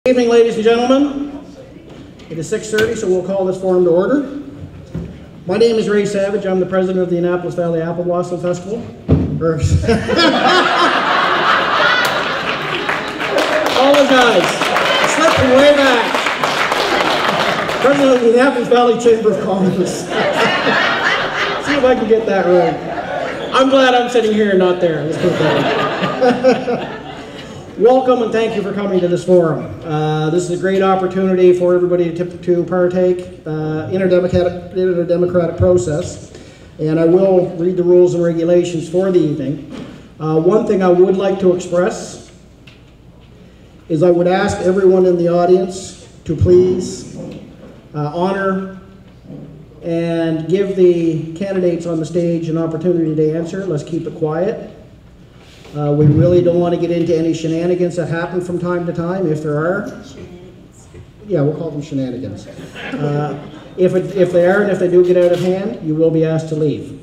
Good evening, ladies and gentlemen. It is 6:30, so we'll call this forum to order. My name is Ray Savage. I'm the president of the Annapolis Valley Apple Blossom Festival. Apologize. Slipped way back. President of the Annapolis Valley Chamber of Commerce. See if I can get that right. I'm glad I'm sitting here and not there. Let's put it that way. Welcome and thank you for coming to this forum. This is a great opportunity for everybody to partake in our democratic process. And I will read the rules and regulations for the evening. One thing I would like to express is I would ask everyone in the audience to please honor and give the candidates on the stage an opportunity to answer. Let's keep it quiet. We really don't want to get into any shenanigans that happen from time to time, if there are. Yeah, we'll call them shenanigans. If they are, and if they do get out of hand, you will be asked to leave.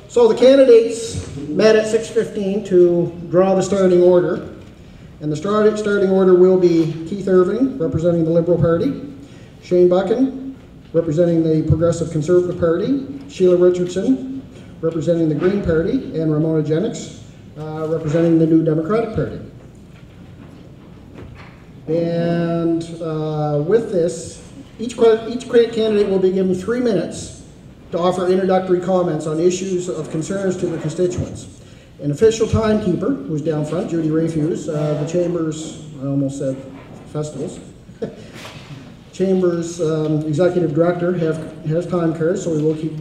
So the candidates met at 6:15 to draw the starting order. And the starting order will be Keith Irving, representing the Liberal Party, Shane Buchan, representing the Progressive Conservative Party, Sheila Richardson, representing the Green Party, and Ramona Jennings, representing the New Democratic Party. And with this, each candidate will be given 3 minutes to offer introductory comments on issues of concerns to the constituents. An official timekeeper, who's down front, Judy Rayfuse, the Chamber's, I almost said festivals, Chamber's executive director has time cards, so we will keep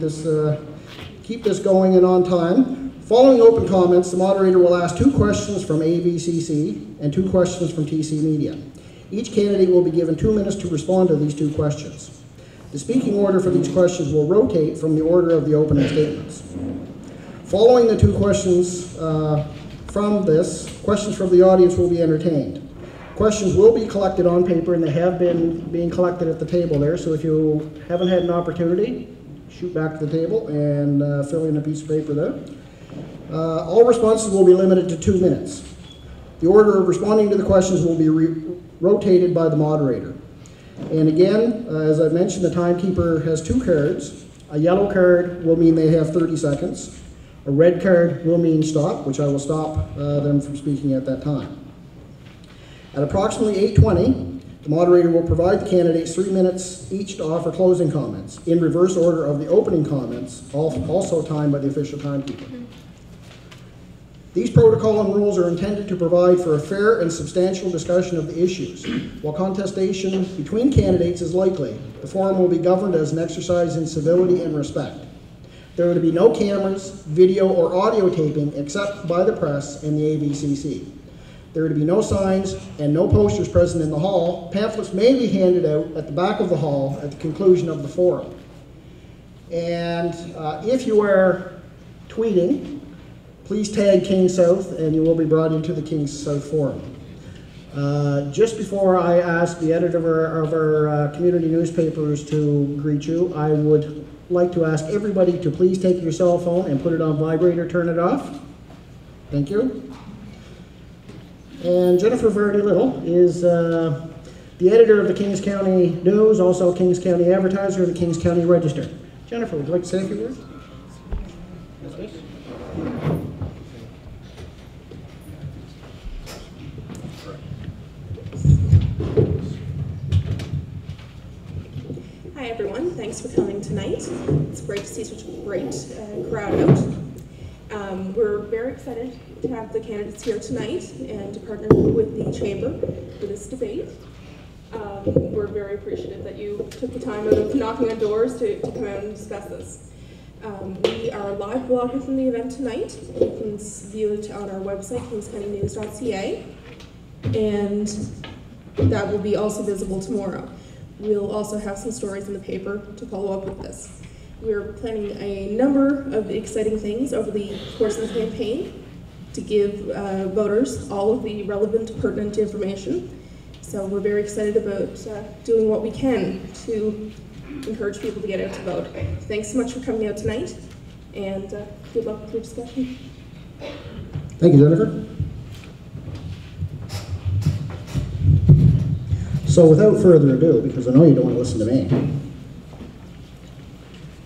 this going and on time. Following open comments, the moderator will ask 2 questions from AVCC and 2 questions from TC Media. Each candidate will be given 2 minutes to respond to these 2 questions. The speaking order for these questions will rotate from the order of the opening statements. Following the 2 questions questions from the audience will be entertained. Questions will be collected on paper, and they have been being collected at the table there, so if you haven't had an opportunity, shoot back to the table and fill in a piece of paper there. All responses will be limited to 2 minutes. The order of responding to the questions will be rotated by the moderator. And again, as I mentioned, the timekeeper has 2 cards. A yellow card will mean they have 30 seconds. A red card will mean stop, which I will stop them from speaking at that time. At approximately 8:20, the moderator will provide the candidates 3 minutes each to offer closing comments, in reverse order of the opening comments, also timed by the official timekeeper. These protocol and rules are intended to provide for a fair and substantial discussion of the issues. While contestation between candidates is likely, the forum will be governed as an exercise in civility and respect. There are to be no cameras, video, or audio taping except by the press and the AVCC. There are to be no signs and no posters present in the hall. Pamphlets may be handed out at the back of the hall at the conclusion of the forum. And if you are tweeting, please tag King South and you will be brought into the King South forum. Just before I ask the editor of our community newspapers to greet you, I would like to ask everybody to please take your cell phone and put it on vibrator, turn it off. Thank you. And Jennifer Verdi-Little is the editor of the Kings County News, also Kings County Advertiser, and the Kings County Register. Jennifer, would you like to say a few words? Hi everyone, thanks for coming tonight. It's great to see such a great crowd out. We're very excited to have the candidates here tonight and to partner with the Chamber for this debate. We're very appreciative that you took the time out of knocking on doors to come out and discuss this. We are live blogging from the event tonight. You can view it on our website, kingscountynews.ca, and that will be also visible tomorrow. We'll also have some stories in the paper to follow up with this. We're planning a number of exciting things over the course of the campaign to give voters all of the relevant, pertinent information. So we're very excited about doing what we can to encourage people to get out to vote. Thanks so much for coming out tonight, and good luck with your discussion. Thank you, Jennifer. So without further ado, because I know you don't want to listen to me,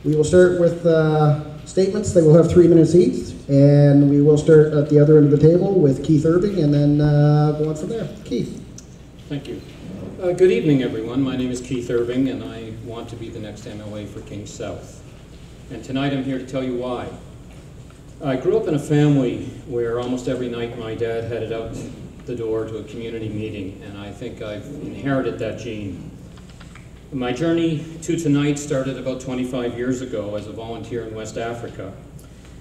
we will start with statements. They will have 3 minutes each, and we will start at the other end of the table with Keith Irving, and then go on from there. Keith. Thank you. Good evening, everyone. My name is Keith Irving, and I want to be the next MLA for King South. And tonight I'm here to tell you why. I grew up in a family where almost every night my dad headed out the door to a community meeting, and I think I've inherited that gene. My journey to tonight started about 25 years ago as a volunteer in West Africa.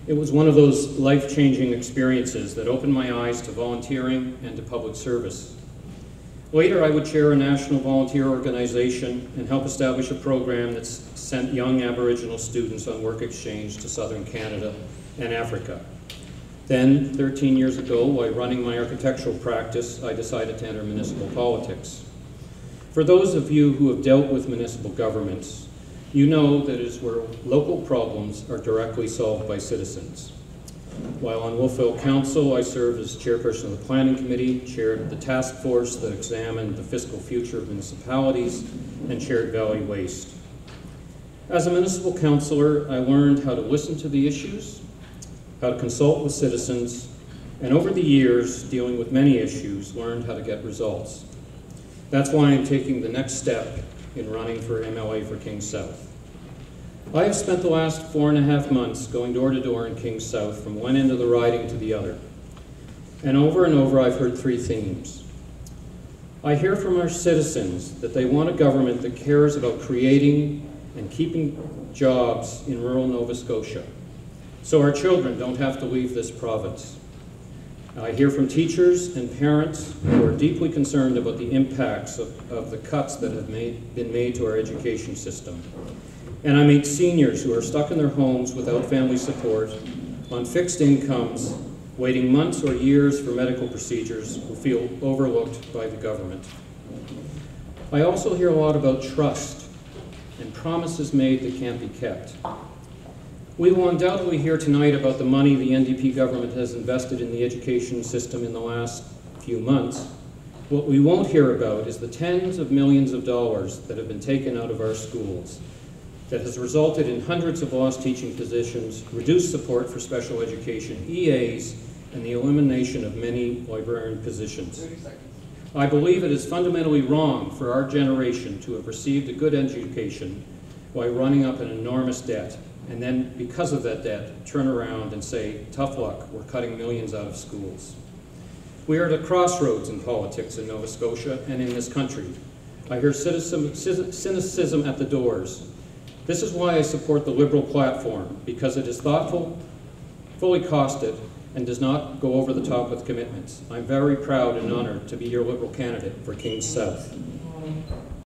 It was one of those life-changing experiences that opened my eyes to volunteering and to public service. Later, I would chair a national volunteer organization and help establish a program that sent young Aboriginal students on work exchange to southern Canada and Africa. Then, 13 years ago, while running my architectural practice, I decided to enter municipal politics. For those of you who have dealt with municipal governments, you know that it is where local problems are directly solved by citizens. While on Wolfville Council, I served as chairperson of the Planning Committee, chaired the task force that examined the fiscal future of municipalities, and chaired Valley Waste. As a municipal councillor, I learned how to listen to the issues, how to consult with citizens, and over the years, dealing with many issues, learned how to get results. That's why I'm taking the next step in running for MLA for King South. I have spent the last 4.5 months going door to door in King South from one end of the riding to the other. And over I've heard 3 themes. I hear from our citizens that they want a government that cares about creating and keeping jobs in rural Nova Scotia, so our children don't have to leave this province. I hear from teachers and parents who are deeply concerned about the impacts of the cuts that have been made to our education system. And I meet seniors who are stuck in their homes without family support, on fixed incomes, waiting months or years for medical procedures, who feel overlooked by the government. I also hear a lot about trust and promises made that can't be kept. We will undoubtedly hear tonight about the money the NDP government has invested in the education system in the last few months. What we won't hear about is the tens of millions of dollars that have been taken out of our schools, that has resulted in hundreds of lost teaching positions, reduced support for special education EAs, and the elimination of many librarian positions. 30 seconds. I believe it is fundamentally wrong for our generation to have received a good education while running up an enormous debt, and then, because of that debt, turn around and say, tough luck, we're cutting millions out of schools. We are at a crossroads in politics in Nova Scotia and in this country. I hear cynicism at the doors. This is why I support the Liberal platform, because it is thoughtful, fully costed, and does not go over the top with commitments. I'm very proud and honored to be your Liberal candidate for King South.